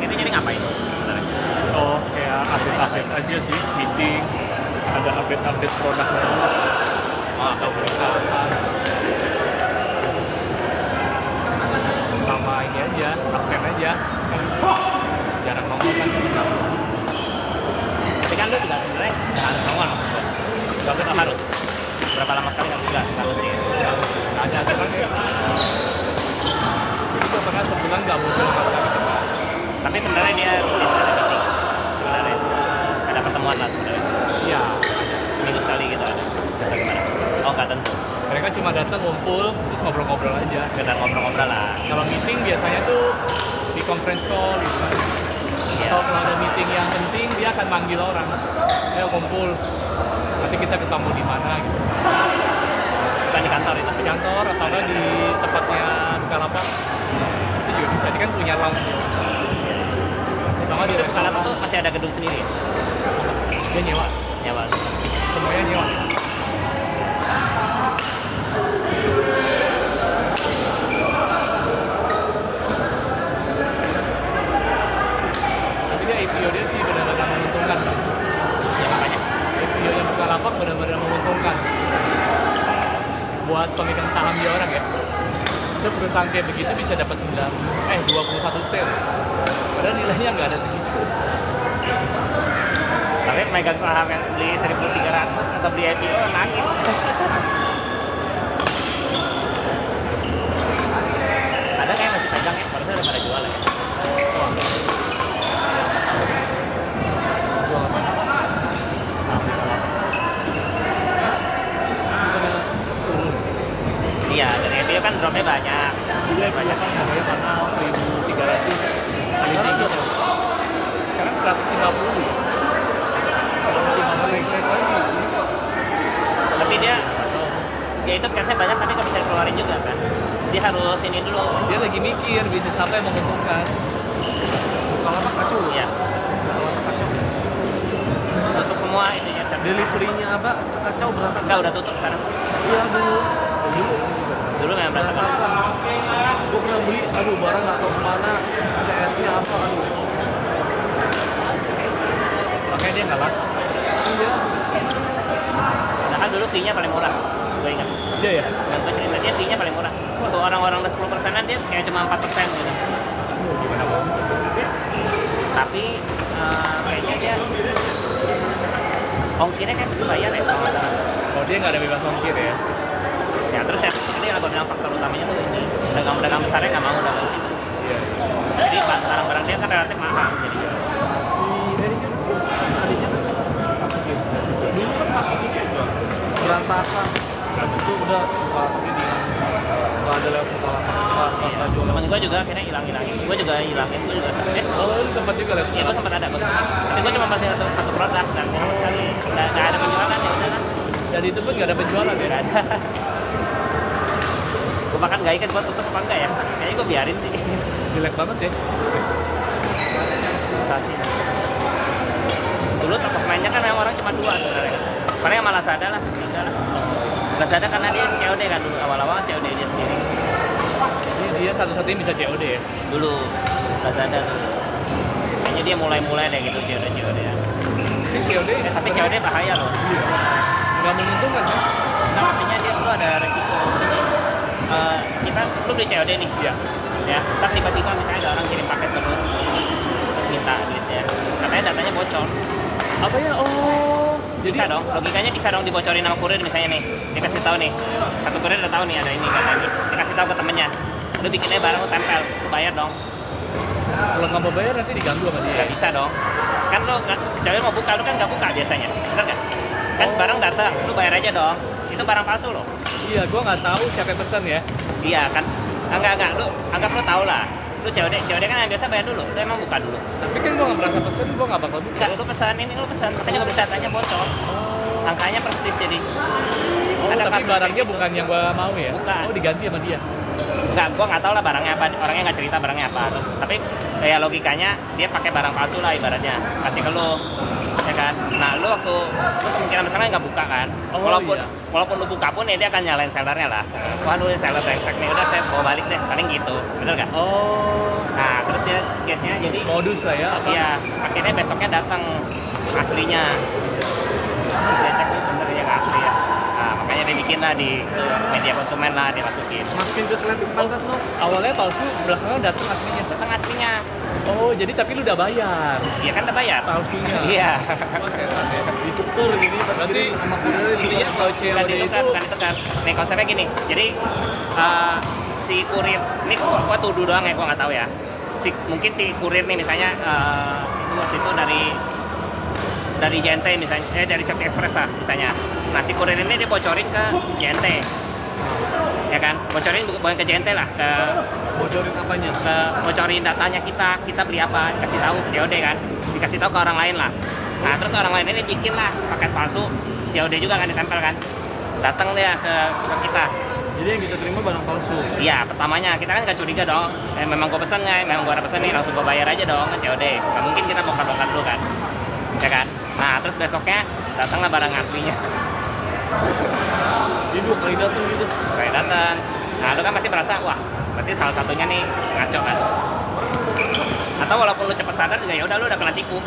itu jadi ngapain sebenarnya? Oh, kayak update aja sih, meeting, ada update produknya, atau mereka sama ini aja, absen aja, jarang nongol kan sebenarnya. Tapi kan lu juga sebenarnya nggak harus nongol maksud gua. Nggak harus. Berapa lama sekali nggak juga harus nih. Ada kan ya. Jadi gue pernah sebulan nggak muncul sama sekali. Tapi sebenarnya dia rutin ada meeting. Sebenarnya ada pertemuan lah sebenarnya. Iya. Minggu sekali gitu ada. Atau gimana? Oh nggak tentu. Mereka cuma datang ngumpul terus ngobrol-ngobrol aja. Sekedar ngobrol-ngobrol lah. Kalau meeting biasanya tuh di conference call gitu. Iya. Atau kalau ada meeting yang penting dia akan manggil orang. Ayo kumpul. Nanti kita ketemu di mana gitu. Bukan di kantor itu. Di kantor atau enggak di tempatnya Bukalapak. Itu juga bisa. Dia kan punya lounge. Atau enggak di Itu Bukalapak tuh masih ada gedung sendiri. dia nyewa. Nyewa. Semuanya nyewa. Tapi dia IPO dia sih benar-benar menguntungkan. Ya makanya. IPO yang Bukalapak benar-benar menguntungkan. Buat pemegang saham dia orang ya. Itu perusahaan kayak begitu bisa dapat 21 T. Padahal nilainya nggak ada segitu. Tapi megang saham yang beli 1.300 atau beli IPO nangis. Ada kayak masih pegang ya, harusnya udah pada jual ya. Jual apa? Bukannya turun. Iya, dari IPO kan dropnya banyak. Iya, banyak kan harganya karena 1.300 kali tinggi. Sekarang 150. Kalau masih mau naik-naik lagi. Tapi dia itu cashnya banyak tapi nggak bisa dikeluarin juga kan. Dia harus ini dulu. Dia lagi mikir bisnis apa yang menguntungkan. Bukalapak kacau. Iya, Bukalapak kacau. untuk semua itunya. Deliverynya apa kacau berantakan. Enggak, udah tutup sekarang. Iya dulu. Dulu memang berantakan. Berantakan. Gue pernah beli, aduh barang nggak tahu kemana, CS-nya apa, aduh. Makanya dia nggak laku. Iya. Padahal dulu fee-nya paling murah. Gue ingat. Iya ya. Dan gue cerita dia fee-nya paling murah. Waktu orang-orang udah 10%-an dia kayak cuma 4% gitu. Gimana bang? Tapi kayaknya dia ongkirnya kan bisa bayar ya kalau nggak salah. Oh dia nggak ada bebas ongkir ya? Ya terus ya ini yang gue bilang faktor utamanya tuh ini dagang-dagang besarnya nggak mau dagang situ. Iya. Jadi barang-barang dia kan relatif mahal jadi. Si Eri kan tadinya kan apa sih? Dulu kan masuk itu juga berantakan. Nah, itu udah pakai dia nggak ada lewat Bukalapak, nggak jual. Temen gue juga akhirnya hilangin. Gue juga hilangin. Gue juga sampai. Oh lu sempat juga lewat? Iya gue sempat ada. Tapi gue cuma masih satu produk dan sama sekali nggak ada penjualan ya udah kan. Dan itu pun nggak ada penjualan ya? Nggak ada. Gue bahkan nggak ingat gue tutup apa enggak ya. Kayaknya gue biarin sih. Jelek banget ya? Susah sih. Dulu top of mind-nya kan yang orang cuma 2 sebenarnya. Paling yang Lazada lah, 3 lah. Lazada karena dia COD kan dulu, awal-awal COD dia sendiri. Ini dia satu-satunya bisa COD ya? Dulu Lazada tuh. Kayaknya dia mulai-mulai deh gitu COD ya. Ini COD Tapi COD bahaya loh. nggak menguntungkan kan? Nah maksudnya dia dulu ada resiko. Jadi kita lu beli COD nih, Iya. ya. Ntar tiba-tiba misalnya ada orang kirim paket ke lu, terus minta duitnya. Katanya datanya bocor. Apa ya? Oh, Bisa dong, logikanya bisa dong dibocorin sama kurir misalnya nih. Dikasih tahu nih, satu kurir udah tahu nih ada ini kata ini. Dikasih tahu ke temennya. Lu bikinnya barang lu tempel, lu bayar dong. kalau nggak mau bayar nanti diganggu sama dia. Nggak bisa dong. Kan lu kecuali mau buka, lu kan nggak buka biasanya. Bener nggak? Kan barang datang, lu bayar aja dong. Itu barang palsu loh. Iya, gua nggak tahu siapa yang pesan ya. Iya kan? Enggak, lu anggap lu tahu lah. Lu COD kan yang biasa bayar dulu. Lu emang buka dulu. Tapi kan gua nggak merasa pesen, gua nggak bakal buka. Enggak, lu pesan ini, lu pesan. Makanya gue datanya bocor. Angkanya persis jadi. Oh, Ada tapi kasus barangnya kayak gitu. bukan yang gua mau ya? Bukan. Oh, diganti sama dia. Enggak, gua nggak tahu lah barangnya apa. Orangnya nggak cerita barangnya apa. Tapi kayak logikanya dia pakai barang palsu lah ibaratnya. Kasih ke lu. Ya kan? Nah, lu waktu lu kemungkinan besarnya nggak buka kan? Oh, Walaupun lu buka pun ya dia akan nyalain sellernya lah. Waduh, seller brengsek nih. Udah saya bawa balik deh. Paling gitu. Bener nggak? Oh, Nah, terus dia case-nya, jadi modus lah ya apa? iya, akhirnya besoknya datang aslinya. Terus dia cek bener yang asli ya. Nah, makanya dia bikin lah di media konsumen lah, dia masukin. Masukin ke seleting pantat lo. Awalnya palsu, belakangan datang aslinya. Datang aslinya. Oh, jadi tapi lu udah bayar Iya kan udah bayar. palsunya. Iya. Oh, setan ya. Ditukar gini pas kirim sama kurir intinya kalau Bukan COD ditukar, itu bukan ditukar. Nih konsepnya gini. Jadi si kurir, ini gua tuduh doang ya, gua nggak tahu ya. Mungkin si kurir nih misalnya itu waktu itu dari JNT misalnya, dari Safety Express lah misalnya. Nah si kurir ini dia bocorin ke JNT, ya kan? Bukan ke JNT lah, bocorin apanya? bocorin datanya kita beli apa, dikasih tahu COD kan, dikasih tahu ke orang lain lah. Nah terus orang lain ini bikin lah paket palsu, COD juga kan ditempel kan, datang dia ke kita. Jadi yang kita terima barang palsu. Iya, pertamanya kita kan nggak curiga dong. Memang gue pesen nggak? Memang gue ada pesen nih, langsung gue bayar aja dong ke COD. Nggak mungkin kita bongkar-bongkar dulu kan, ya kan? Nah terus besoknya datanglah barang aslinya. Jadi 2 kali datang gitu. Kayak datang. Nah lu kan pasti merasa wah, berarti salah satunya nih ngaco kan? Atau walaupun lu cepet sadar juga ya udah lu udah kena tipu.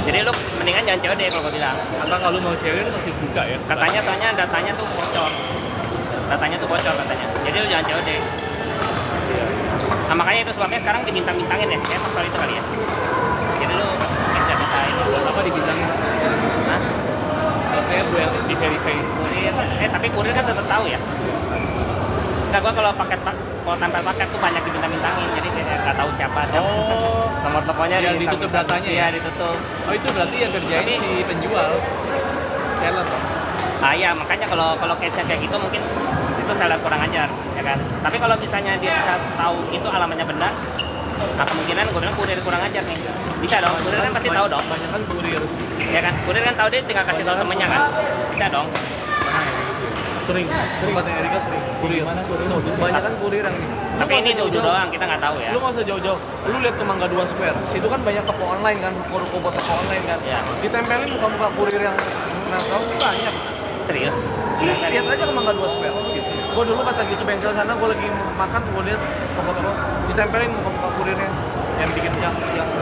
Jadi lu mendingan jangan COD kalau gue bilang. Atau kalau mau COD lu masih buka ya? Katanya soalnya datanya tuh bocor. Datanya tuh bocor katanya. Jadi lu jangan COD. Iya. Nah makanya itu sebabnya sekarang dibintang-bintangin ya, kayak faktor itu kali ya. Jadi lu bisa ini. Buat apa dibintangin? Hah? Kalau saya buat di verify. Kurir, tapi kurir kan tetap tahu ya. Enggak, gua kalau tempel paket tuh banyak dibintang-bintangin, jadi kayak nggak tahu siapa. Oh. Nomor teleponnya Yang ditutup datanya Iya, ya? ditutup. Oh itu berarti yang kerjain Tapi- si penjual. Seller Pak. Ah iya, makanya kalau case-nya kayak gitu mungkin itu seller kurang ajar, ya kan. Tapi kalau misalnya dia bisa tahu itu alamatnya benar, nah kemungkinan gue bilang kurir kurang ajar nih. Bisa dong, kurir kan pasti tahu dong. Banyak kan kurir sih. Ya kan, kurir kan tahu, dia tinggal kasih tahu temennya kan. Bisa dong. Sering. Tempatnya Erika sering. Kurir. Gimana kurir? Banyak kan kurir yang ini. Lu Tapi nggak ini usah dulu jauh-jauh. doang, kita nggak tahu ya. Lu nggak usah jauh-jauh. Lu lihat ke Mangga 2 Square. Situ kan banyak toko online kan, ruko toko online kan. Iya. Ditempelin muka-muka kurir yang nakal banyak. Serius. Lihat aja ke Mangga 2 Square. Gue dulu pas lagi ke bengkel sana, gue lagi makan, gue lihat toko-toko ditempelin muka-muka kurirnya yang bikin yang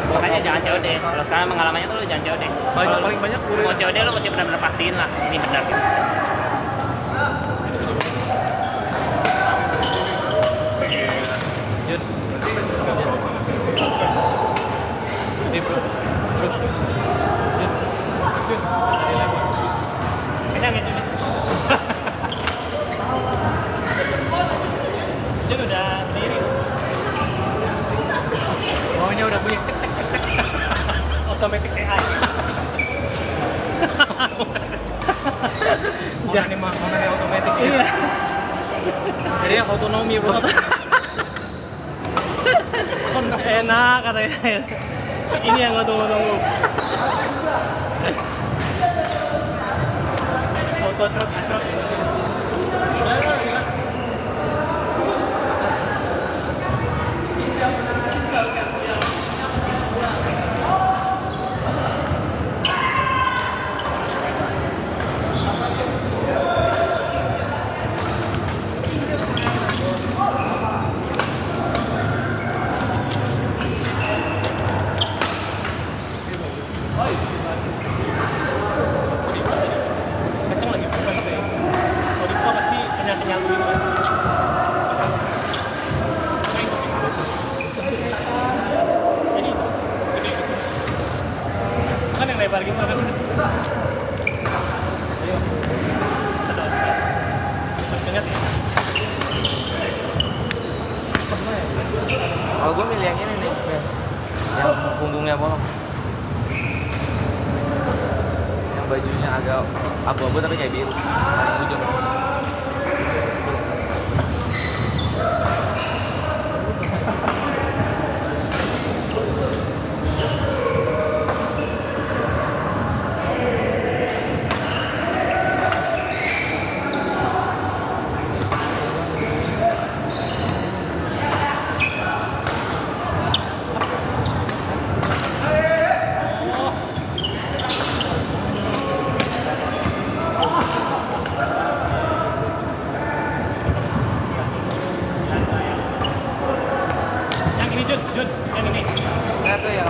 Makanya jangan COD. Kalau sekarang pengalamannya tuh lu jangan COD. banyak, paling banyak kurir. Mau COD lu mesti benar-benar pastiin lah ini benar. Jun, ini bro. Kenyang ya Jun? Jun udah berdiri. Maunya udah punya. Automatic AI. Jangan nih momennya otomatis ya. Iya. Jadi yang otonomi bro. Enak katanya. Ini yang gue tunggu-tunggu. Auto serot. Kenceng lagi. Kalau dibuka pasti kenyal-kenyal gitu kan. Jadi itu. Kan yang lebar gitu kan. Ayo. Sedot. Ingat ya. Kalau gue milih yang ini nih, yang punggungnya bolong. Yang bajunya agak abu-abu tapi kayak biru. Paling ujung.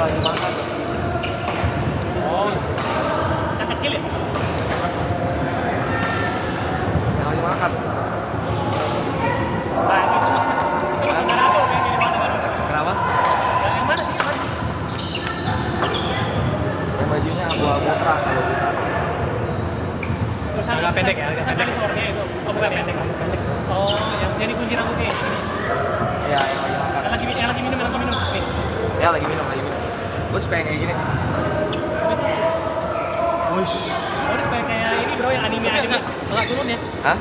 lagi makan. Oh, yang kecil ya? Yang lagi makan. Nah, itu masih ada yang di mana? Kenapa? Yang mana sih? Yang mana? Yang bajunya abu-abu terang kalau kita. Terus agak pendek ya, agak pendek orangnya itu. Oh, bukan pendek. Oh, yang dikunci rambutnya. Iya, yang lagi makan. Yang lagi minum. Nih. Ya lagi minum. Gue suka yang kayak gini. Wush. Oh, ini kayak ini bro, yang anime. Agak turun ya? Hah?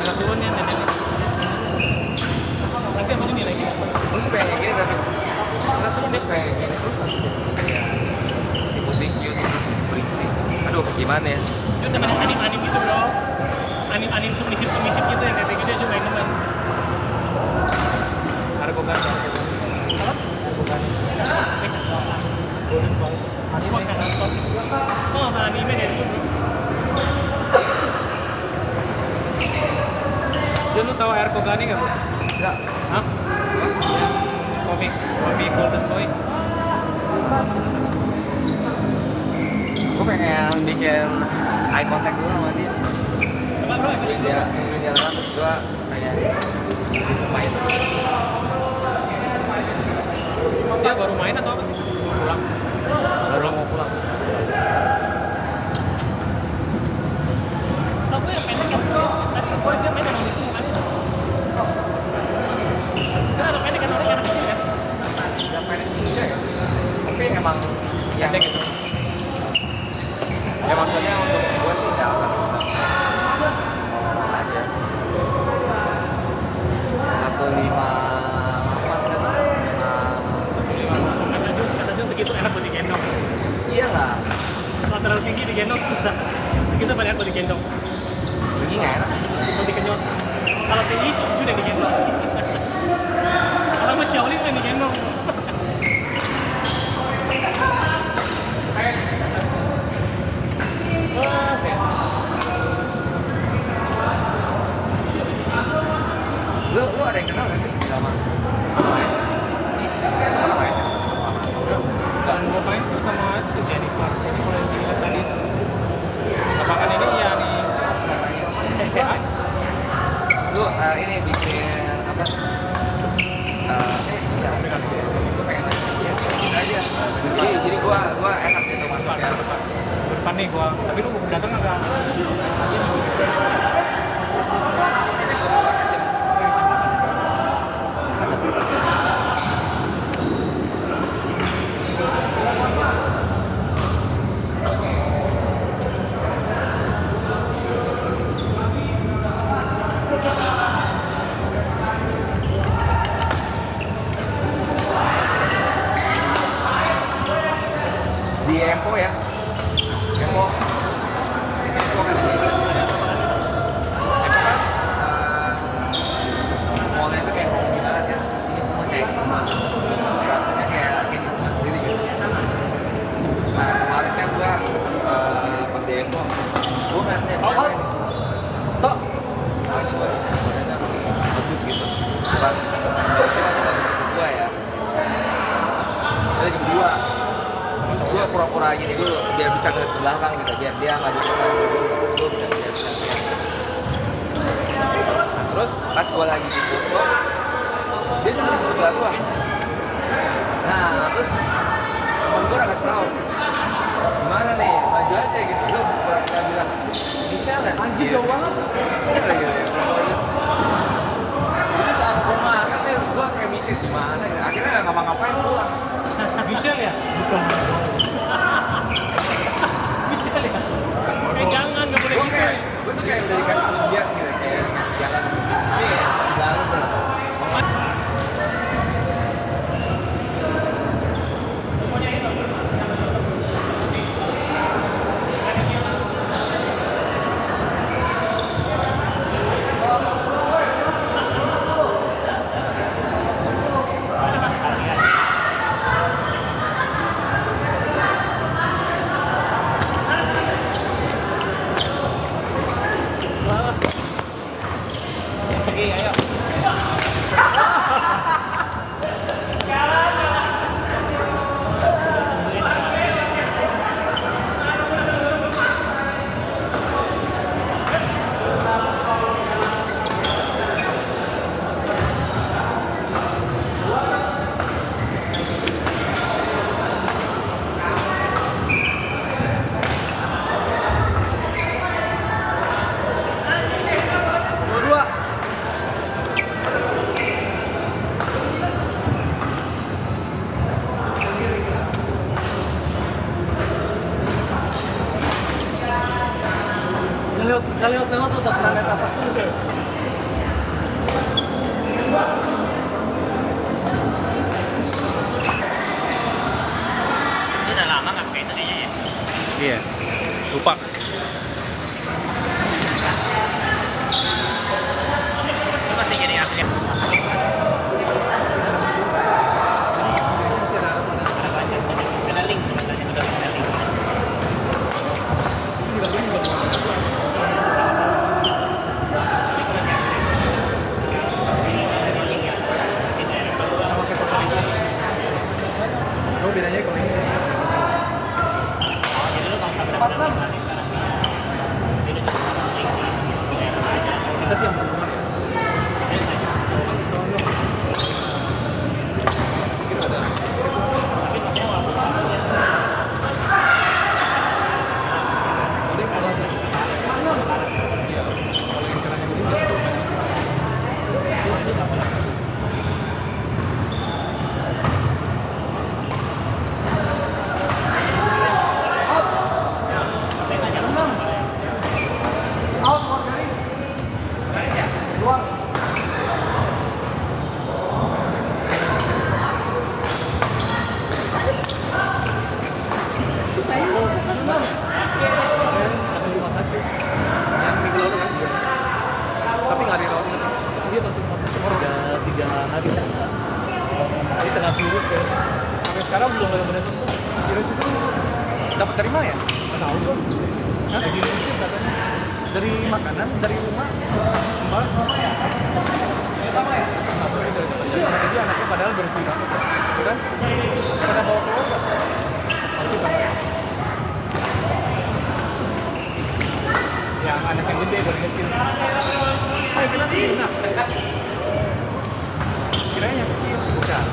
Agak turun ya, neneknya. Nanti apa ini lagi? Gue suka yang kayak gini tapi enggak turun deh kayak gini. Kayak putih cute terus berisi. Aduh, gimana ya? Itu temen anime gitu bro. Anime submisif gitu yang kayak gitu aja main teman. Argogan. Apa? Argogan. Anime kan nonton. Oh, apa anime dari dulu? Jadi lu tahu Air Kogani nggak? Enggak. Hah? Komik Golden Boy. Gue pengen bikin eye contact dulu sama dia. Coba bro, Dia nungguin jalan terus gue kayak sis main. Dia baru main atau apa sih? Pulang. Baru mau pulang. Tahu gue yang pendek yang tadi gue dia main yang itu kan? Kan ada pendek kan orang yang kecil kan? Yang pendek sih enggak ya. Tapi emang yang Pendek gitu. ya maksudnya untuk gue sih enggak normal aja. 158 Kata Jun segitu enak buat digendong. iyalah. Kalau terlalu tinggi digendong susah. Kita banyak buat digendong. Begini nggak enak. Buat dikenyot. Kalau tinggi Jun yang digendong. Kalau sama Shaolin yang digendong. Lu ada yang kenal nggak sih sama orang lain? Dan gue main tuh sama itu Jennifer. Jadi kalau yang dilihat tadi lapangan ini ya nih. Lu ini bikin apa? Gue pengen aja. Jadi gua enak gitu masuknya. Depan nih gua. Tapi lu datang agak. Di Empo ya. Empo kan di Empo kan mallnya itu kayak home banget ya. Di sini semua Chinese semua. Rasanya kayak di rumah sendiri gitu. Nah kemarin kan gua pas di Empo, gua ngeliatnya Tok. Ini badannya bagus gitu. Bukan bagusnya masih bagus untuk gua ya. Dari jam 2. Terus gue pura-pura gini dulu biar bisa ngeliat ke belakang gitu, biar dia nggak bisa terus gue bisa lihat. Nah, terus pas gue lagi di foto dia duduk di sebelah gue. Nah terus temen gue udah kasih tau gimana nih, maju aja gitu. Gue pura-pura bilang Michelle ya? Anjir jauh banget. Jadi saat gue makan nih gue kayak mikir gimana gitu. Akhirnya nggak ngapa-ngapain pulang. Michelle ya? Bukan. Bisa ya? Jangan, nggak boleh gitu. Gue tuh kayak udah dikasih ujian gitu, kayak dikasih jalan. Tapi ya, jalan tuh. Nggak lewat-lewat tuh, tak kena net atas tuh. Ini udah lama nggak pakai itu kayaknya ya. Iya, lupa. Lu masih jadi asli. Ada banyak. Ada link katanya udah ada link. Oh, bedanya kalau ini. Jadi lu kalau sampai dapat link sekarang ini cuma satu link di daerah aja. Kita sih yang belum. Tapi maksudnya walaupun Tapi nggak dirawat, dia masuk udah 3 hari. Ini tengah virus kan. Sampai sekarang belum benar-benar sembuh. Virus itu dapat dari mana ya? Nggak tahu tuh. Hah? Di Indonesia katanya dari makanan, dari rumah, mbak sama ya? Sama ya? Sama itu. Jadi anaknya padahal bersih banget, kan? Pada bawa keluar nggak? Bersih banget. Yang anak yang gede dari kecil. Oh, kira sih. Nah, kirain yang kecil bukan.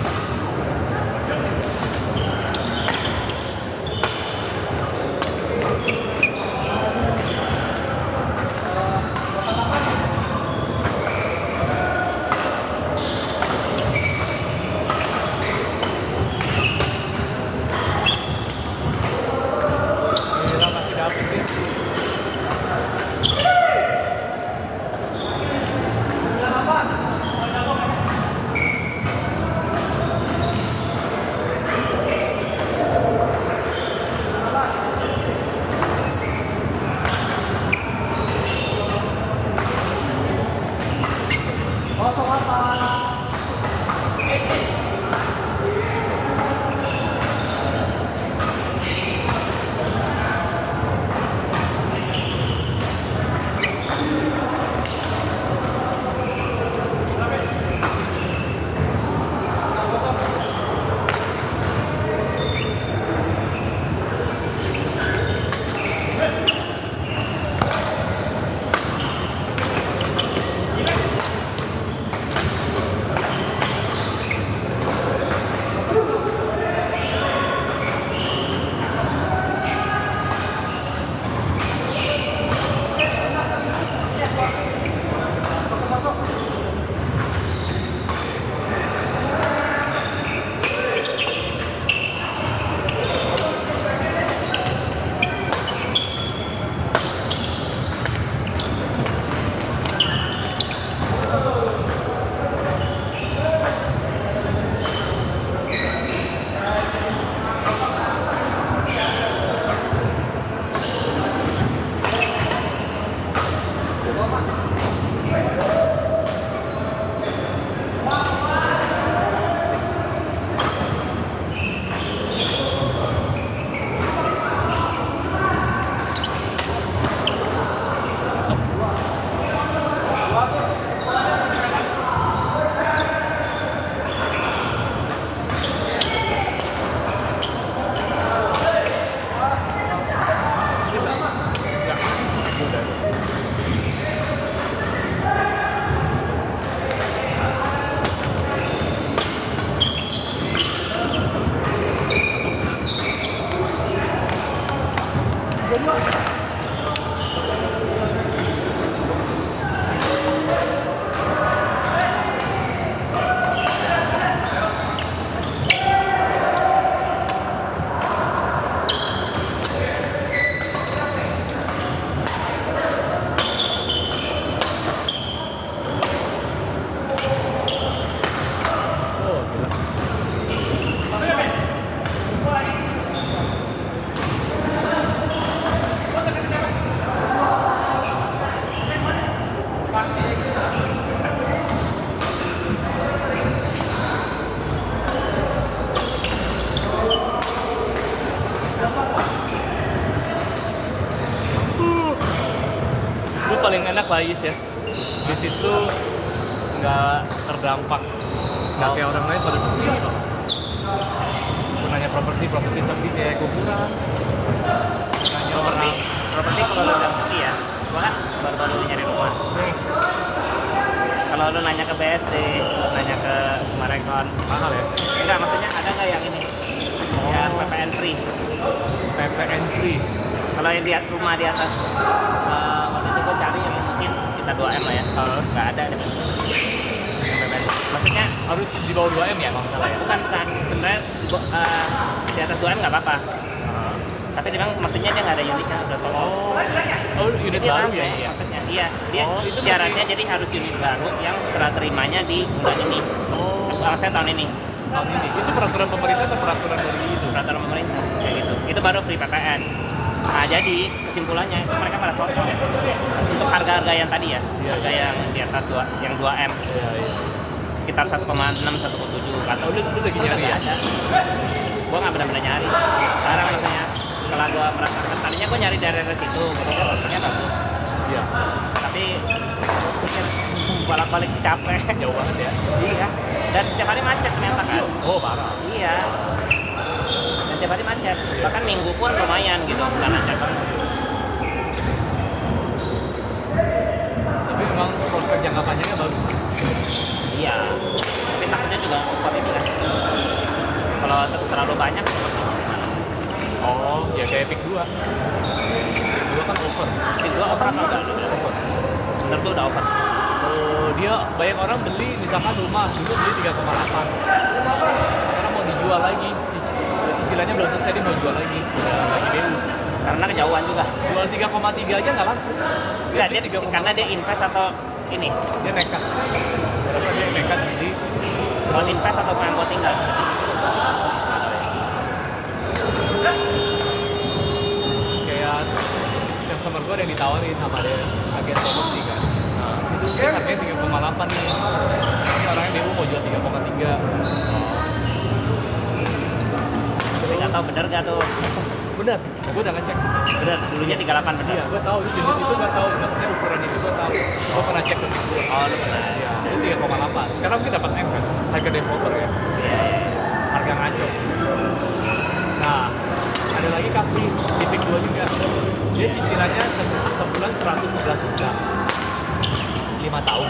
enak lah Is ya. Bisnis lu nggak terdampak. Nggak kayak orang lain pada sepi gitu. Gunanya properti sepi kayak kuburan. Properti kalau lu udah sepi ya, gua kan baru-baru nyari rumah. Kalau lu nanya ke BSD, nanya ke Marekon, Mahal ya? enggak, maksudnya ada nggak yang ini? Yang PPN free. PPN free. Kalau yang di rumah di atas, waktu itu gua cari yang mungkin sekitar 2M lah ya. Nggak ada deh. PPN. Maksudnya Harus di bawah 2M ya kalau salah ya? bukan sebenarnya di atas 2M nggak apa-apa. Tapi dia bilang maksudnya dia nggak ada unitnya, udah solo. Oh, unit Dia baru rame, ya? Iya. maksudnya iya, dia Oh, itu syaratnya jadi harus unit baru yang serah terimanya di bulan ini. Oh, Saya tahun ini, tahun ini. Itu peraturan pemerintah atau peraturan dari itu? peraturan pemerintah kayak gitu. Itu baru free PPN. Nah jadi kesimpulannya itu mereka pada solo ya. Untuk harga-harga yang tadi ya, Iya. harga yang di atas yang 2M Iya, iya. sekitar 1,6 1,7 atau Oh, lu lagi nyari ya? ada. Gua nggak benar-benar nyari. Sekarang maksudnya setelah gua merasakan tadinya gua nyari daerah situ, kemudian rasanya bagus. Iya. Tapi pikir bolak-balik capek. Jauh banget ya? Iya. Dan setiap hari macet ternyata kan. Oh, parah. Iya. Dan setiap hari macet. Bahkan minggu pun lumayan gitu, bukan macet banget. Tapi memang prospek jangka panjangnya bagus. Iya. Tapi takutnya juga over ini kan. Kalau terlalu banyak, gimana? Oh, ya kayak Epic 2. Epic 2 kan over. Tapi dua over apa enggak? Over. Menurut lu udah over. Oh, dia banyak orang beli misalkan rumah dulu beli 3,8. Sekarang mau dijual lagi. Cicilannya belum selesai dia mau jual lagi. Udah lagi DU. Karena kejauhan juga. Jual 3,3 aja nggak laku. Enggak, beli dia karena dia invest atau ini. dia nekat. Berapa dia nekat beli? Mau invest atau pengen buat tinggal? Kayak customer gue ada yang ditawarin sama dia agen properti kan. Itu dia harganya 3,8 nih. Ini orangnya DU mau jual 3,3. Tapi nggak tahu bener nggak tuh. Benar, gue udah ngecek. Bener, dulunya 38 bener. Iya, gue tahu itu jenis itu gue tahu. Maksudnya ukuran itu gue tahu. Gue pernah cek ke gue. Oh, lu pernah. Iya, itu 3,8. Sekarang mungkin dapat M kan? Harga developer ya. Iya, iya. Harga ngaco. Nah, ada lagi Capri di Pick 2 juga. Dia cicilannya sebulan 111 juta. 5 tahun.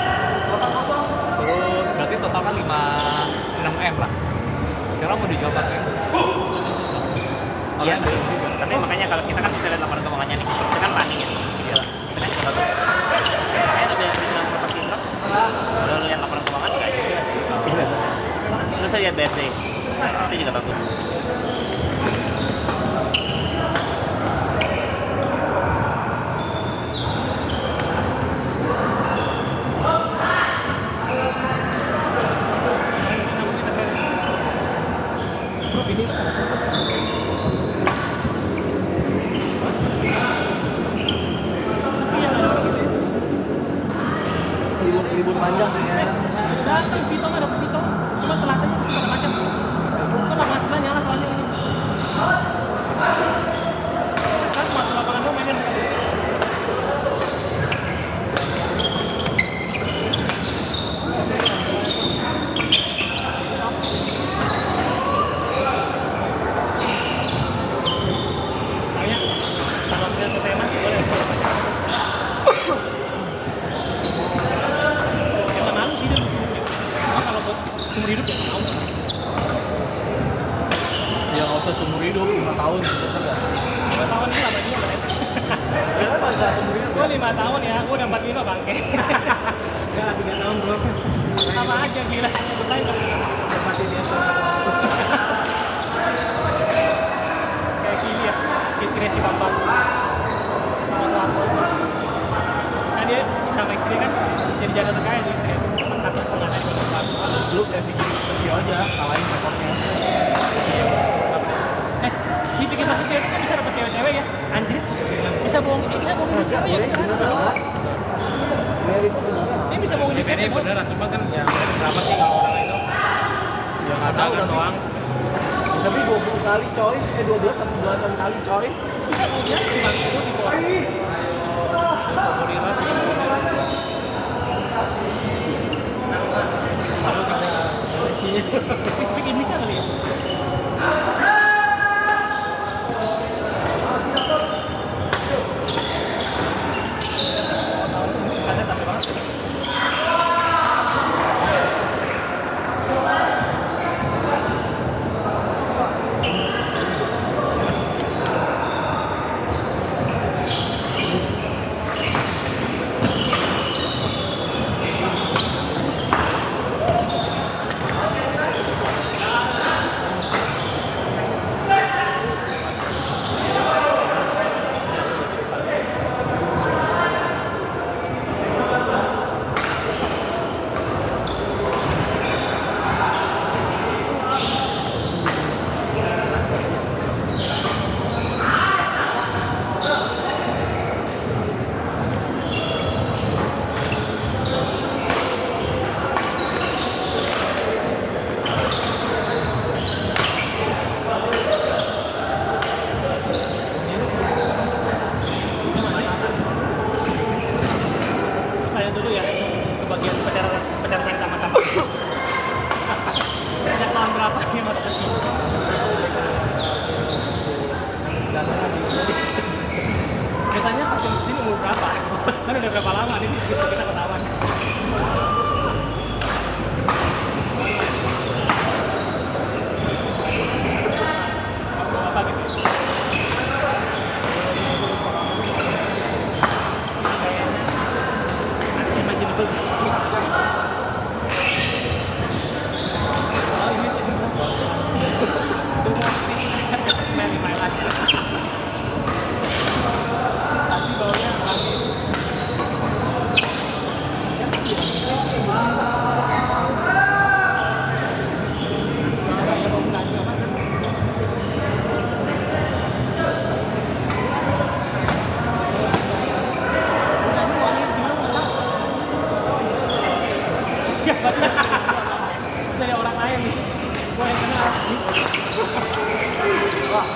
Terus berarti total kan 6M lah. Sekarang mau dijual 4M. Iya, tapi makanya kalau kita kan bisa lihat laporan keuangannya nih, kita kan panik ya. Iya. Kita kan juga bagus. Makanya udah bilang properti drop. Kalau lu lihat laporan keuangan nggak juga. Terus saya lihat BSD, nah, itu juga bagus. Libur panjang ya. Datang Vito mah dapat Vito, cuma telatanya pada macam. Kan masalah nyala soalnya ini. Kan masuk lapangan dong mainin. Banyak. Kalau kita selesai mas boleh. Yang mana sih dia? Kalau buat seumur hidup ya mau. Ya nggak usah seumur hidup, 5 tahun gitu kan. 5 tahun ini lama juga berarti. Ya kan nggak seumur hidup. Gue 5 tahun ya, gue udah 45 bangke. Enggak, 3 tahun bro. Sama aja gila, bersaing dong. Mati dia. Kayak gini ya, istrinya si Bambang. Sama Suharto. Nah dia sama istri kan jadi jalan terkaya nih. Mantap, setengah hari kalau Suharto. Lu kayak bikin video aja, kalahin rekornya. Dibikin masuk cewek kok bisa dapet cewek-cewek ya? Anjir, bisa bohongin, bisa bohongin cewek ya? Dia bisa bohongin cewek ya? Bener, cuma kan ya berapa sih kalau orang itu? Ya nggak tahu Kan doang. Tapi 20 kali coy, 12 atau 12-an kali coy. Bisa bohongin di bangku di bawah. Gorila sih. Speak Indonesia kali ya? Ada tapi banget. Tanya dulu ya ke bagian pencarian sama-sama. Sejak tahun berapa nih Mas Teguh? Biasanya pakai mesin umur berapa? Kan udah berapa lama nih kita ketahuan. Apa gitu? Imaginable. Oh, ini cuma Many my life. Tapi baunya wangi. Bau lagi apa? Dari orang lain nih, gue yang kenal. Wah.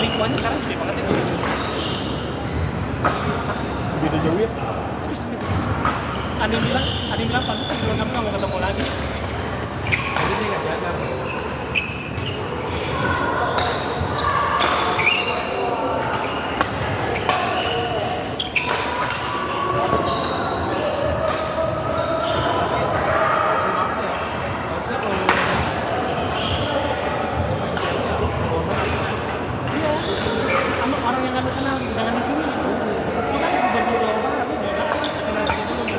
Lingkungannya sekarang gede banget itu. Beda jauh ya? Ada yang bilang pantas kan kamu nggak mau ketemu lagi. Jadi dia nggak jaga. Orang yang nggak lu kenal jangan di sini. Lu kan berburu orang tapi juga kenal di sini.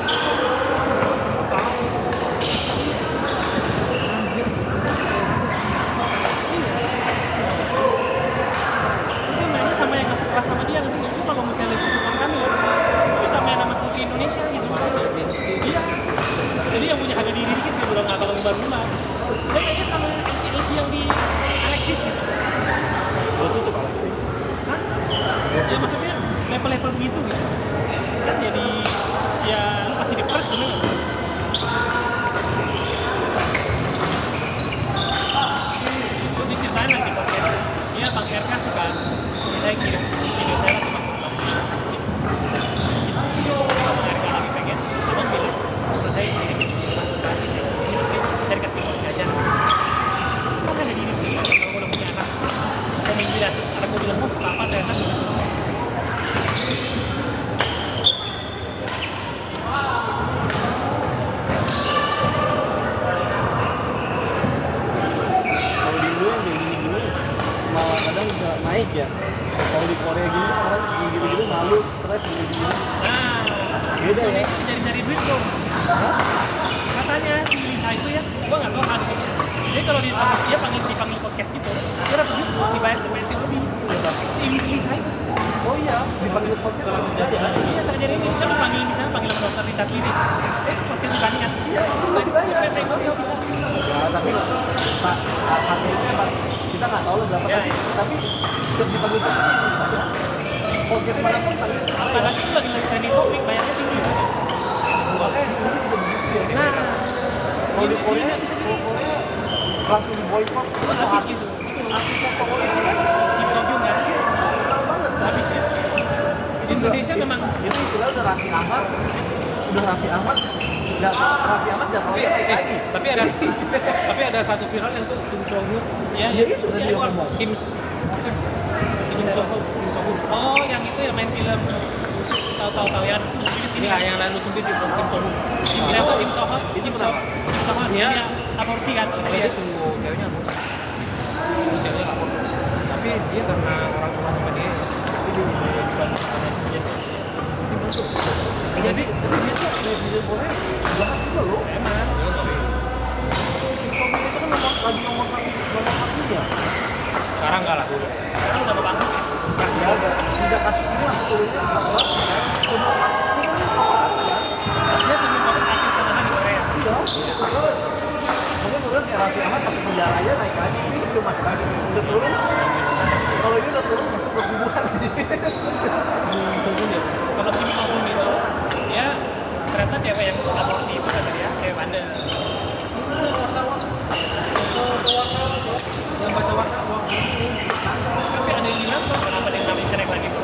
Itu mainnya sama yang nggak sekelas sama dia nanti itu kalau misalnya lingkungan kami itu sama yang nama Putri Indonesia gitu. Iya. Jadi yang punya harga diri dikit gitu loh nggak bakal ngebar-ngebar. Dan kayaknya sama isi yang di Alexis gitu. Lo tutup Alexis. Hah? Ya maksudnya level-level begitu gitu kan jadi ya lu pasti diperes bener nggak? Itu diceritain nanti Bang RK iya Bang RK suka saya kirim video saya lah Bang RK lagi pengen abang bilang menurut saya ini saya dikasih aja lihat terus ada gue bilang apa ternyata Kalau di Indo yang kayak gini-gini malah kadang bisa naik ya. Kalau di Korea gini orang gini-gini malu, stres gini-gini. nah Beda ya. itu cari-cari duit dong. Katanya si Lisa itu ya, gua nggak tahu hal ini. Jadi kalau dia dipanggil podcast gitu, dia dapat duit dibayar lebih. Si Lisa itu. Oh iya, dipanggil podcast kalau terjadi ya. Iya terjadi ini kan dipanggil misalnya panggil sama dokter Rita Lili. Podcast dibandingkan. Iya, dibayar. Dia bisa. Ya tapi pak harganya apa? Kita nggak tahu lah berapa Ya, tapi, ya. tapi setiap dipanggil podcast manapun panggil. Apalagi itu lagi trending topik, bayarnya tinggi. Makanya di Indo bisa begitu ya. Nah, Kalau di Korea langsung di boykot itu habis gitu. artis yang pokoknya Kim So Hyun kan. Habis gitu. Di Indonesia memang itu istilah udah Raffi Ahmad jadwalnya naik lagi. Tapi ada satu viral yang tuh Kim So Hyun. ya Itu tadi yang ngomong. Kim So Hyun. Oh, yang itu ya main film tahu-tahu yang ini Iya, yang lalu sempit di Kim So Hyun. Kenapa Kim So Hyun? Kim So Hyun dia aborsi kan? Dia sungguh ceweknya aborsi. Ceweknya nggak aborsi. Tapi dia karena orang tua sama dia, tapi dia dibantu sama netizen. Jadi netizen Korea jahat juga loh. Emang. Korea itu kan lagi nomor satu ya. Sekarang nggak lah. Sekarang udah banget. Ya ada sejak kasus ini lah turunnya adalah semua kasus ini kan orang kan. Dia ingin banget artis terkenal di Korea. Iya. Mungkin turun kayak Raffi Ahmad masuk penjara aja naik lagi, ini belum masuk lagi. Udah turun. Kalau ini udah turun masuk ke kuburan. Kalau Kim So Hyun itu, dia ternyata cewek yang aborsi itu kata dia cewek bandel. Yang baca warta. Tapi ada yang bilang tuh kenapa dia nggak bisa naik lagi bro?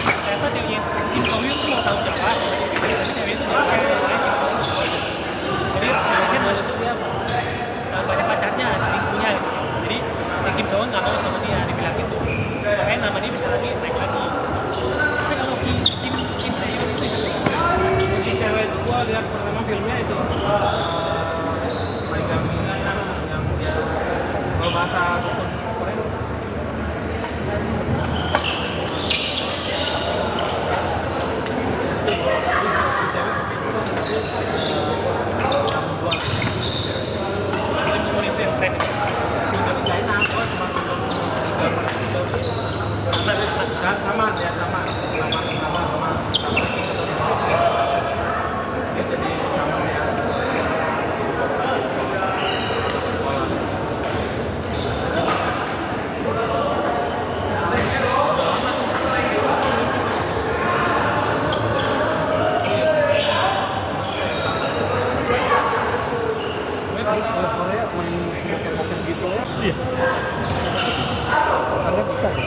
Ternyata ceweknya Kim So Hyun tuh mau tanggung jawab, tapi cewek itu dia jadi ceweknya dulu tuh dia banyak pacarnya, selingkuhnya gitu. Jadi si Kim So Hyun nggak mau sama dia, dibilang gitu. Makanya nama dia bisa lagi naik lagi. Tapi kalau Kim So Hyun itu Si cewek itu gua lihat pertama filmnya itu Poligami yang dia kalau bahasa dukun Korea itu yang tren itu. nggak enak, gua cuma sama dia sama dia jadi sama ya. Korea main pocket gitu ya. Iya. Anda bisa ya?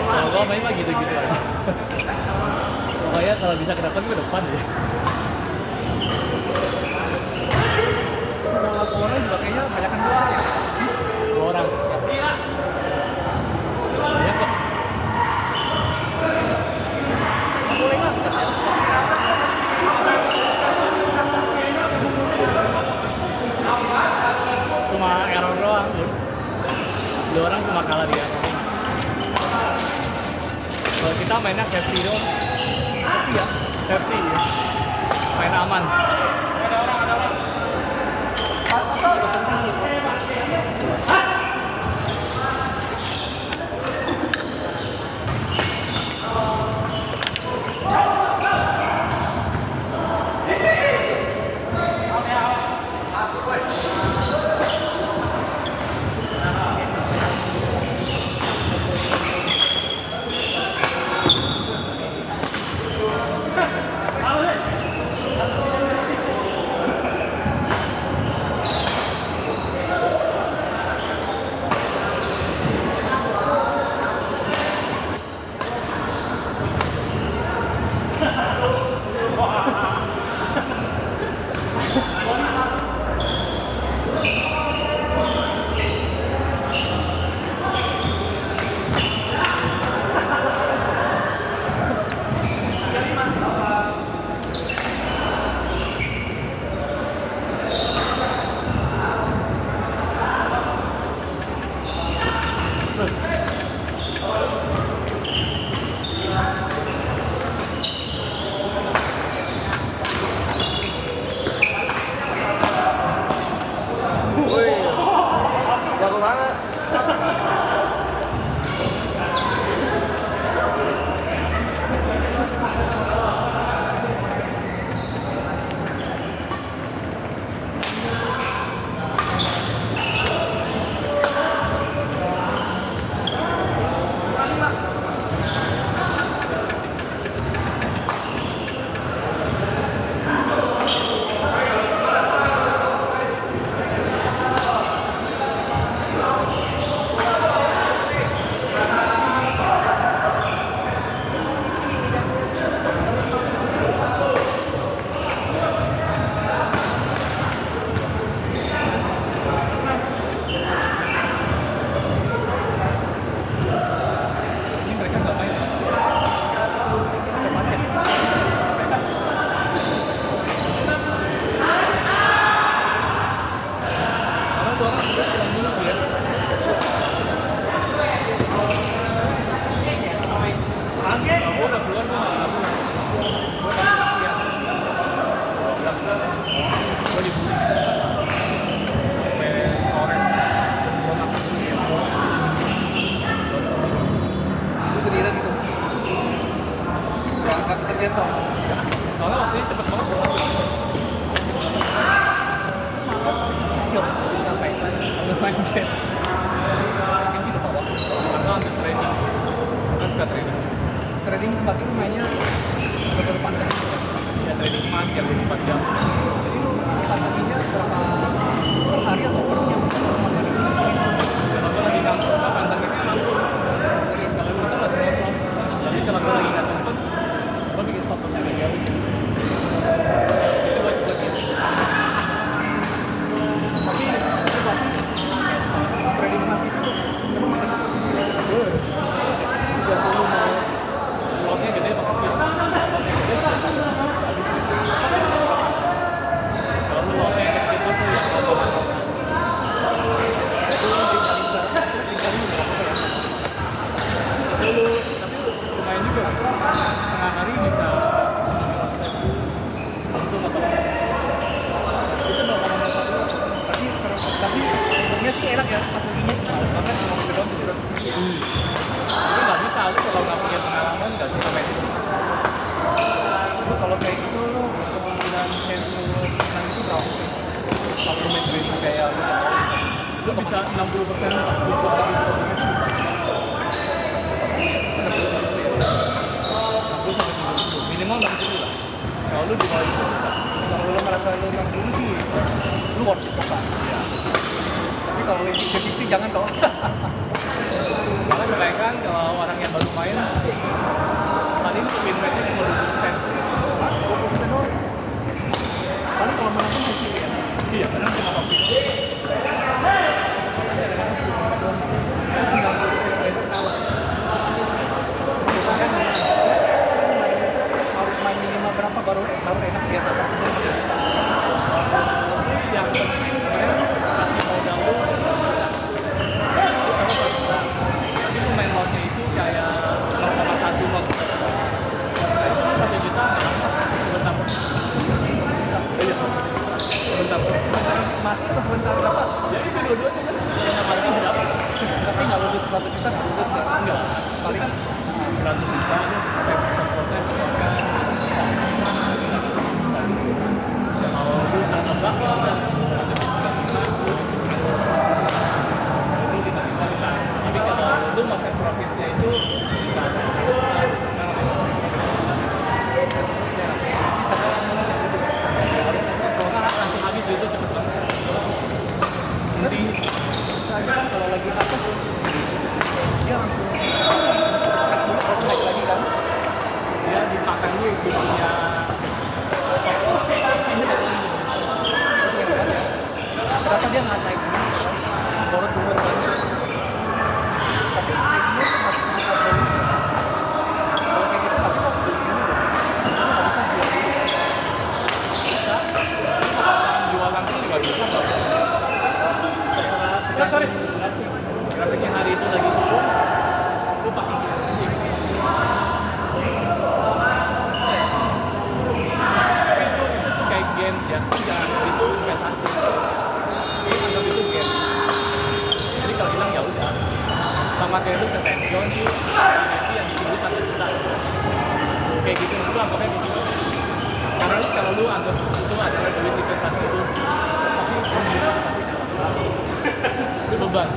Kalau gua main mah gitu-gitu aja. Pokoknya kalau bisa ke depan gue depan ya. Kalau orang juga kayaknya banyak kan dua ya. Dua orang. Banyak kok. Cuma error doang. Dua orang cuma kalah dia. Kalau kita mainnya safety doang. Safety ya? Safety ya. Main aman. Padahal tuh orang udah pulang dulu ya. Gue udah keluar, gue nggak pulang. Gue tadi ya. Gue dibully. Sampai sore. Gue makan dulu ya. Lu sendirian gitu. Nggak bisa gendong. Soalnya waktunya cepet banget pulang. Ngapain? Udah main game. Main gitu pak. Atau untuk trading. Kan suka trading. Trading tempat itu mainnya berdepan. Ya trading emas yang 24 jam. Jadi lu transaksinya berapa per hari atau per jam? Kalau gue lagi ngangkut, pantangnya ngangkut. Kalau gue tuh lagi ngangkut. Jadi kalau gue lagi nggak sempet, gue bikin stop loss yang jauh. Itu buat gitu. Tapi itu pasti trading emas itu memang ada Juga dulu mau lotnya gede apa kecil. Kalau lu lotnya kecil tuh yang lotnya dulu, tapi lumayan juga. Tengah hari bisa untung atau itu 0,01. tapi untungnya sih enak ya, pastinya Banget kalau mau gedong gitu. Tapi nggak bisa, lu kalau nggak punya pengalaman nggak bisa main itu. lu kalau kayak gitu lu kemungkinan chance lu menang itu berapa? Kalau lu main trading kayak lu bisa 60% 60% minimal 60 lah. Kalau lu di bawah itu bisa. Kalau lu merasa lu menang dulu sih lu worth it apa? Tapi kalau lu 50-50 jangan dong. Karena kebanyakan kalau orang yang baru main paling win rate-nya cuma 20%. 20% doang. Paling kalau menang pun kecil ya. Iya, karena cuma kopi. Harus main minimal berapa baru enak biasa. Yang penting sebenarnya kasih modal lu tapi lu main lotnya itu kayak 0,1 lot. Nah itu kan 1 juta sebentar Mati terus bentar dapat. ya itu dua-duanya kan sebentar mati berapa Tapi nggak lulus 1 juta nggak lulus nggak? enggak paling kan 100 juta lu step prosesnya misalkan kalau lu tak tebak tapi kalau lu mau set profitnya itu langsung habis itu cepet banget. Nanti Misalnya kalau lagi atas dia langsung naik lagi kan? dia dimakan dulu bumbunya. Berapa dia nggak naik? Baru turun kan? Tapi naiknya tuh masih bisa beli. Kalau kayak gitu tapi kok beli ini loh? Nggak bisa jual dulu. Jual langsung juga bisa kok. Sorry. Grafiknya hari itu lagi turun, lupa. Tapi itu tuh kayak games ya, jangan itu investasi. Anggap itu game. Jadi kalau hilang ya udah. Sama kayak lu ke pensiun sih, investasi yang dikirim 1 juta. Kayak gitu, lu anggapnya kayak gitu. Karena kalau lu anggap itu adalah duit investasi itu, pasti itu beban.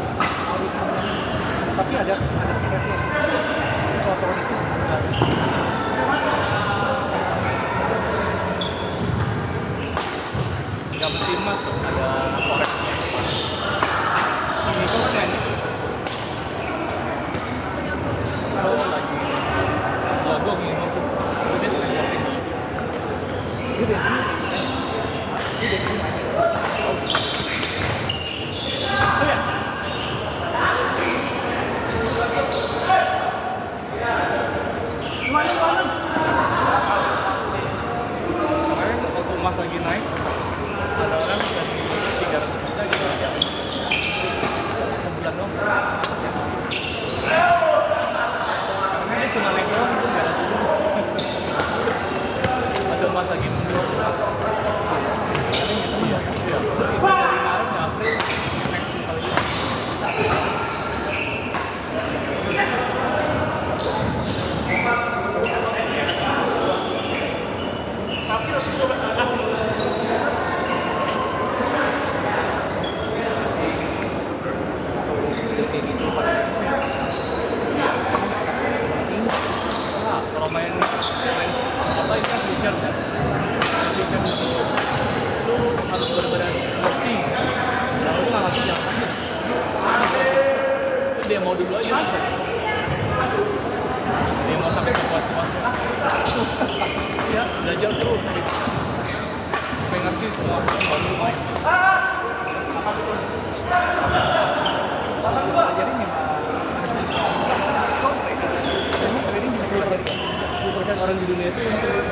Tapi ada stresnya. Kalau turun itu Nggak mesti emas tuh, ada koreksinya. Ini kok kan kalau lagi jago gini tuh, udah dengan kopi. dia dari ini. Dia dari ini. itu untuk,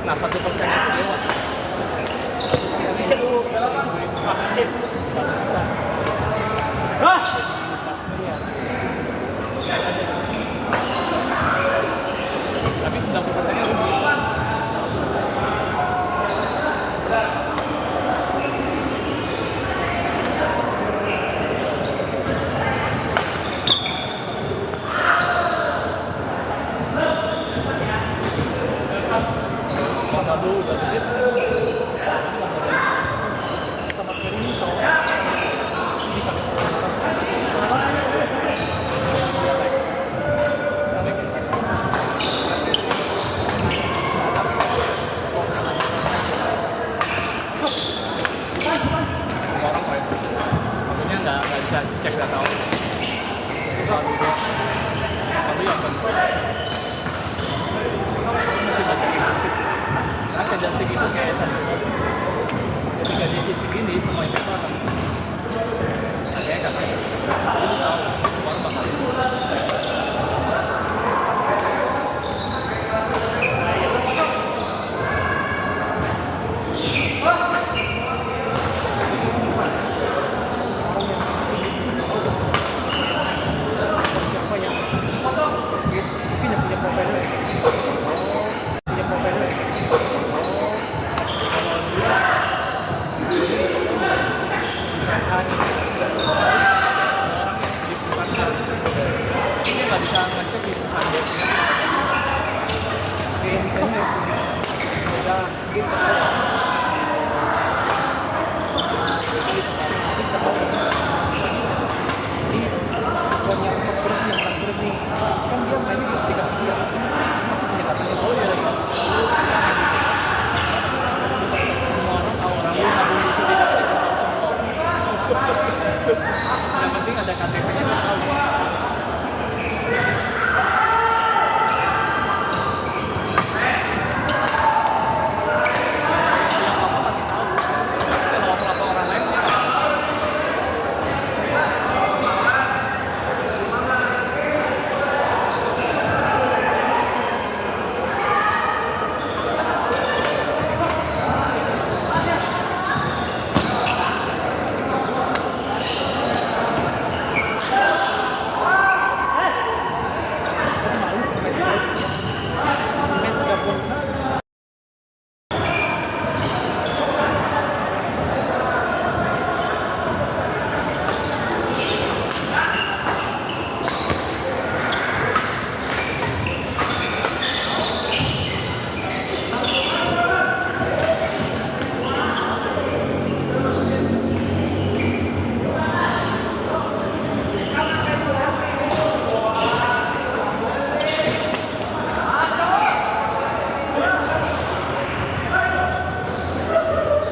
nah 1% itu lewat. Tapi 90%-nya rugi. Orang kayak maksudnya nggak bisa cek data orang. Tapi yang penting masih banyak yang aktif. Karena kejastik itu kayak tadi. Ketika dia cek ini semua itu akan kayak kasih. Jadi lu tahu semua bakal. Siapa yang punya provider ya? Punya provider ya? Orang yang di perusahaan ini nggak bisa ngecek di perusahaan dia. Kayak misalnya beda gitu. Ini punya terus yang terus nih kan dia mainnya di tiga dia pendekatannya oh ya semua orang tahu orang lu nabung itu tidak yang penting ada KTP-nya tahu.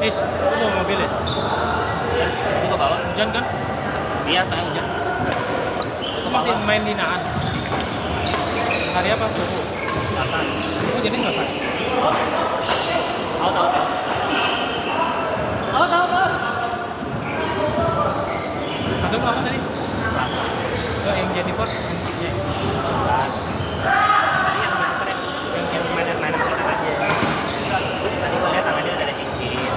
Is, lu mau mobil ya? Itu ke bawah. Hujan kan? Iya, saya hujan. Lu masih main di Naan? Hari apa? Subuh? Atas. Oh jadi nggak kan? Tahu. Satu apa tadi? Oh, yang Jennifer? Bukan. Tadi yang keren, yang mainan kita aja. Tadi gua lihat tangannya udah ada cincin.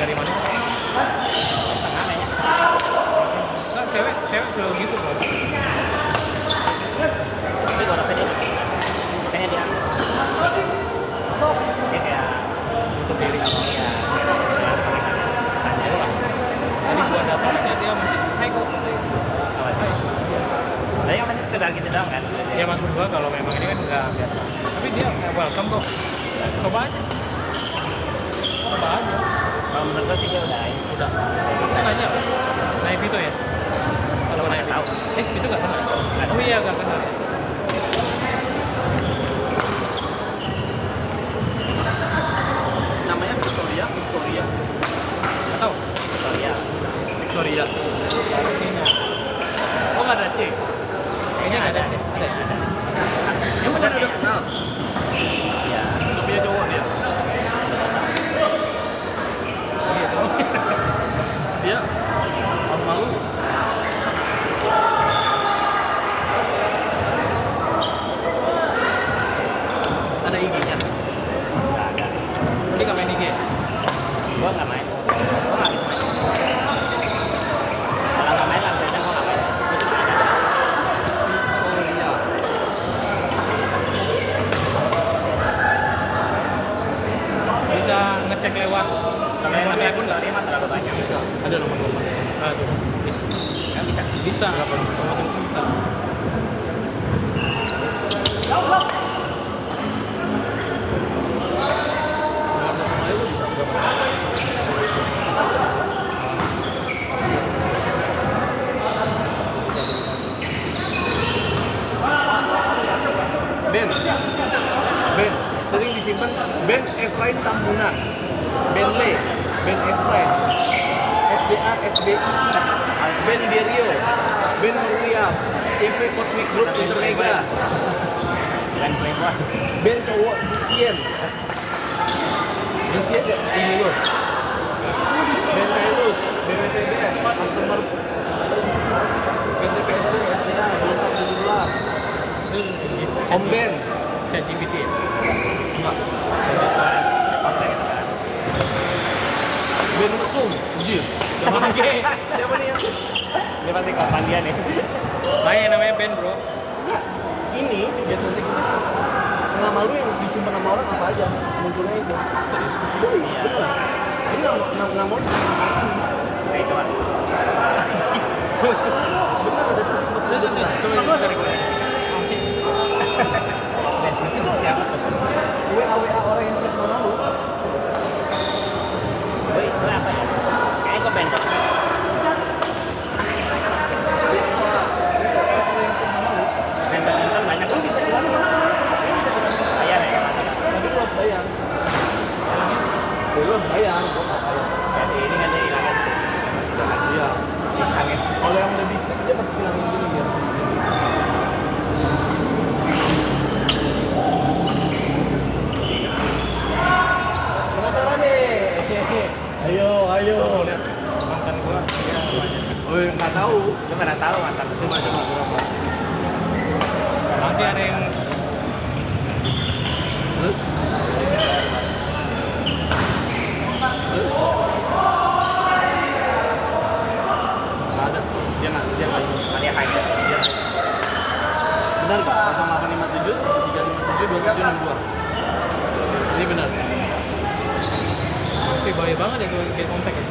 Dari mana? Tengah kayaknya. Enggak, cewek selalu gitu loh. Tapi gua rasa dia kayaknya dia kayak Untuk diri awal. iya. Tadi gua datang aja dia masih hai kok. Tapi yang penting sekedar gitu doang kan. Ya maksud gua kalau memang ini kan nggak biasa. Tapi dia welcome kok. Coba aja. Coba aja. Kalau menurut gua sih dia udah. Kita nanya apa? Naik itu ya? Kalau naik tahu. itu nggak kenal. Oh iya nggak kenal. Namanya Victoria. Nggak tahu. Oh iya. Victoria. Sini. Oh nggak ada C. Kayaknya nggak ada sih. Ada ya? Yang benar udah kenal. Iya. Udah punya cowok dia. Gitu. Dia tahun lalu Gua nggak main. Gua nggak gitu main. Kalau nggak main lantai gua nggak main. Oh iya. Bisa ngecek lewat Nomor telepon nggak dia mah terlalu banyak. Bisa. Ada nomor telepon. aduh, bisa. Nggak bisa. Bisa nomor telepon bisa. Nomor telepon aja bisa berapa? Ben sering disimpan Ben Efrain Tambunan, Ben Le, Ben Efrain, SDA SBII, Ben Derio, Ben Meriam, CV Cosmic Group Intermega, Dan playboy. Ben cowok Jusien, Jusien gak ini lo, Ben Kailus, BPPB, Customer, PTPSC, SDA, Bintang 17, Om Ben, Chat GPT ya? enggak, Ben Mesum, Jir, siapa nih ya? Ini pasti kapan dia nih. Main namanya Ben bro. Ini biar nanti nama lu yang disimpan nama orang apa aja munculnya itu. Serius, bener. Ini nama lu disimpan Nah, itu kan. bener ada 140 juta. Coba cari gue. Itu siapa tuh? WA orang yang save nama lu. Gue apa ya? Kayaknya gue bentol. Orang yang save nama lu. Bentol banyak Lu tuh. bisa hilangin. Lu bisa hilangin. Bayar ya. Tapi lu harus bayar. Lu harus bayar, gua nggak bayar. Jadi ini kan jadi hilangan. Iya. Hilangin. Kalau yang udah bisnis dia pasti hilangin gini biar. Penasaran deh. Ayo. Lihat mantan gua dia banyak. Oh, nggak tahu. Lu mana tahu mantan lu. Coba berapa? Nanti ada yang Nggak ada. Dia nggak ini. Dia kayak Dia nggak. Benar nggak? 0857 357 2762. Ini benar. tapi bahaya banget ya gue get kontak ya.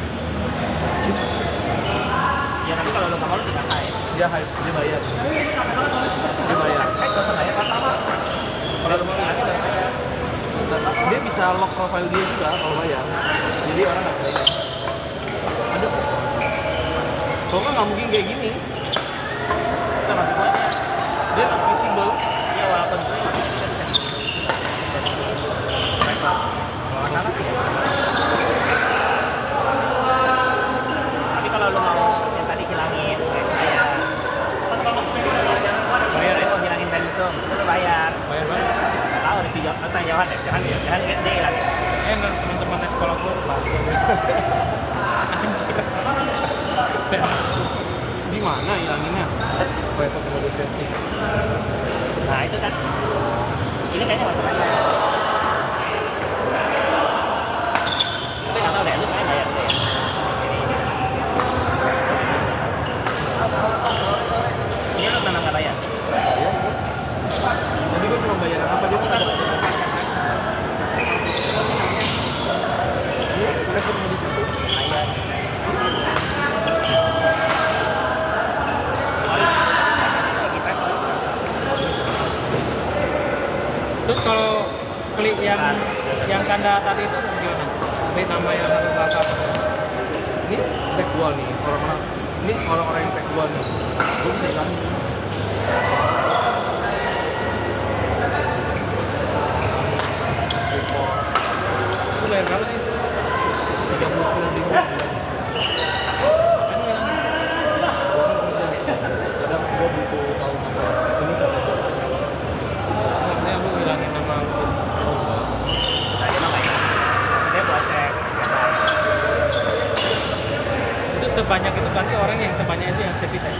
ya tapi kalau lu nggak mau lu kita kayak. Dia bayar. Dia bayar. Kayak kalau bayar pertama. Kalau lu mau nanti udah bayar. Dia bisa lock profile dia juga kalau bayar. Jadi orang nggak bisa lihat. Ada. Kalau nggak mungkin kayak gini. Itu maksud gue. Dia not visible. Iya walaupun gue masih bisa tapi kalau lu mau yang tadi hilangin kayak bayar ya mau hilangin pensum itu lu bayar Bayar banget. nggak tahu nih si tanya Johan deh jangan dia hilangin Teman-teman sekolah gue anjir. Di mana hilanginnya? Private mode safety. nah itu kan ini kayaknya masalahnya tapi nggak tahu deh lu kayaknya bayar dulu ya ini lu memang nggak bayar Jadi gue cuma bayar apa dia kan ada. Ini private mode satu. bayar Terus kalau klik yang tanda tadi itu gimana? Klik nama yang satu bahasa apa? Ini tag gua nih orang-orang yang tag gua nih. Gue bisa hilangin. Itu bayar berapa sih? 39.000. Kan hilang. Kadang gue butuh tahu nama ini siapa aja. Maksudnya lu hilangin nama lu. tadi mah nggak ingat maksudnya buat cek Itu sebanyak itu berarti orang yang sebanyak itu yang safety tag.